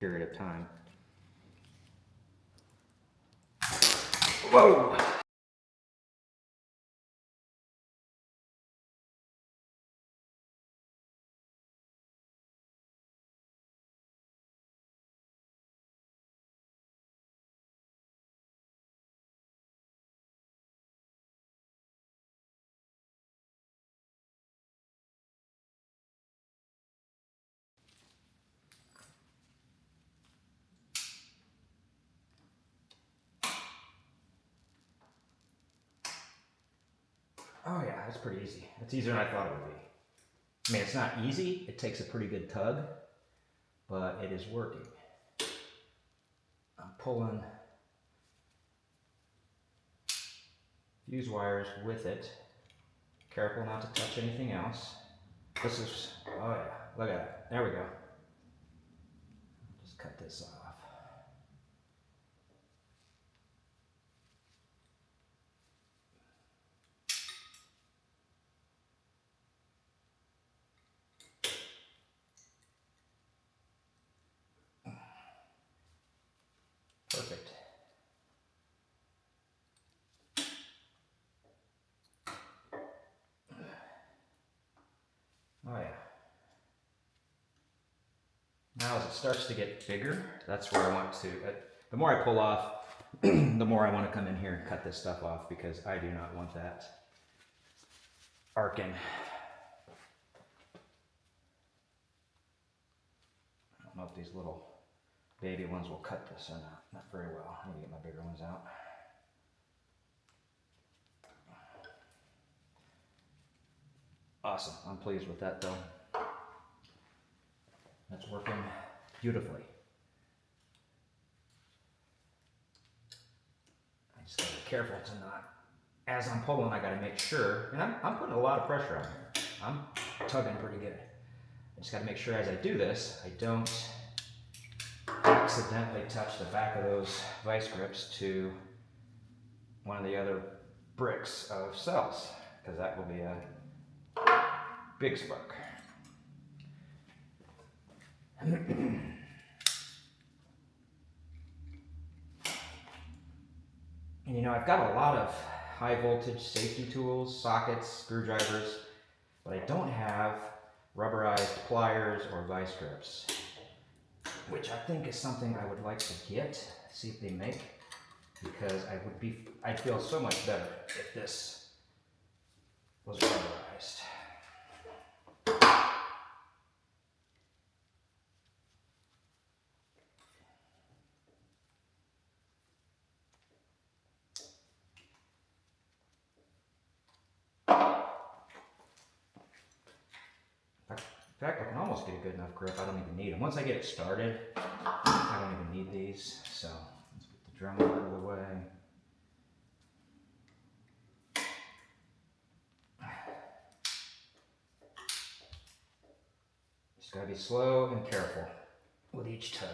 period of time. Whoa! Oh yeah, it's pretty easy. It's easier than I thought it would be. I mean, it's not easy. It takes a pretty good tug, but it is working. I'm pulling fuse wires with it. Careful not to touch anything else. This is, oh yeah, look at that. There we go. Just cut this off. Perfect. Oh yeah. Now as it starts to get bigger, that's where I want to, the more I pull off, the more I want to come in here and cut this stuff off, because I do not want that arcing. I don't know if these little baby ones will cut this or not. Not very well. I need to get my bigger ones out. Awesome. I'm pleased with that though. That's working beautifully. I just gotta be careful to not, as I'm pulling, I gotta make sure, and I'm putting a lot of pressure on here. I'm tugging pretty good. I just gotta make sure as I do this, I don't accidentally touch the back of those vice grips to one of the other bricks of cells, because that will be a big spark. And you know, I've got a lot of high voltage safety tools, sockets, screwdrivers, but I don't have rubberized pliers or vice grips, which I think is something I would like to get, see if they make, because I'd feel so much better if this was rubberized. In fact, I can almost get a good enough grip. I don't even need them. Once I get it started, I don't even need these. So let's get the drum out of the way. Just gotta be slow and careful with each tug.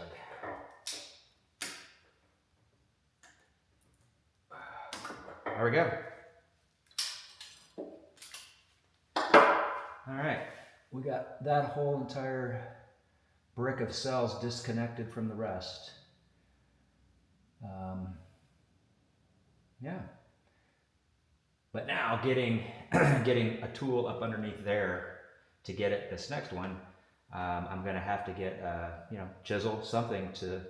There we go. All right. We got that whole entire brick of cells disconnected from the rest. Yeah. But now getting a tool up underneath there to get it, this next one, I'm gonna have to get chisel, something to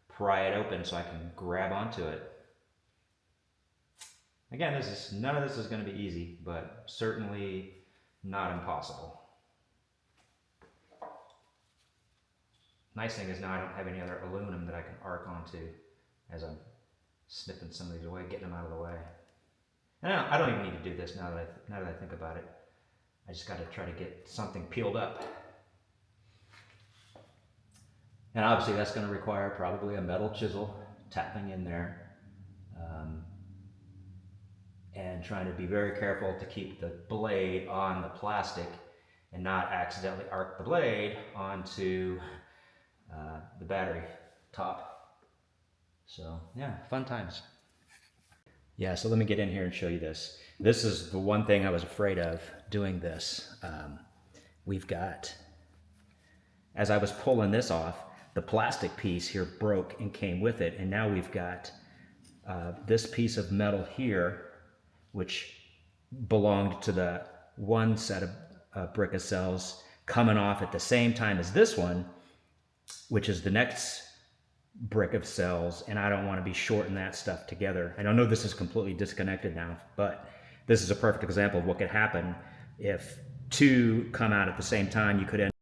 pry it open so I can grab onto it. Again, none of this is gonna be easy, but certainly not impossible. Nice thing is now I don't have any other aluminum that I can arc onto as I'm snipping some of these away, getting them out of the way. And I don't even need to do this now that I think about it. I just got to try to get something peeled up. And obviously that's going to require probably a metal chisel tapping in there. And trying to be very careful to keep the blade on the plastic and not accidentally arc the blade onto the battery top. So yeah, fun times. Yeah, so let me get in here and show you this. This is the one thing I was afraid of doing this. We've got, as I was pulling this off, the plastic piece here broke and came with it, and now we've got this piece of metal here, which belonged to the one set of brick of cells, coming off at the same time as this one, which is the next brick of cells, and I don't want to be shorting that stuff together. And I know this is completely disconnected now, but this is a perfect example of what could happen if two come out at the same time. You could end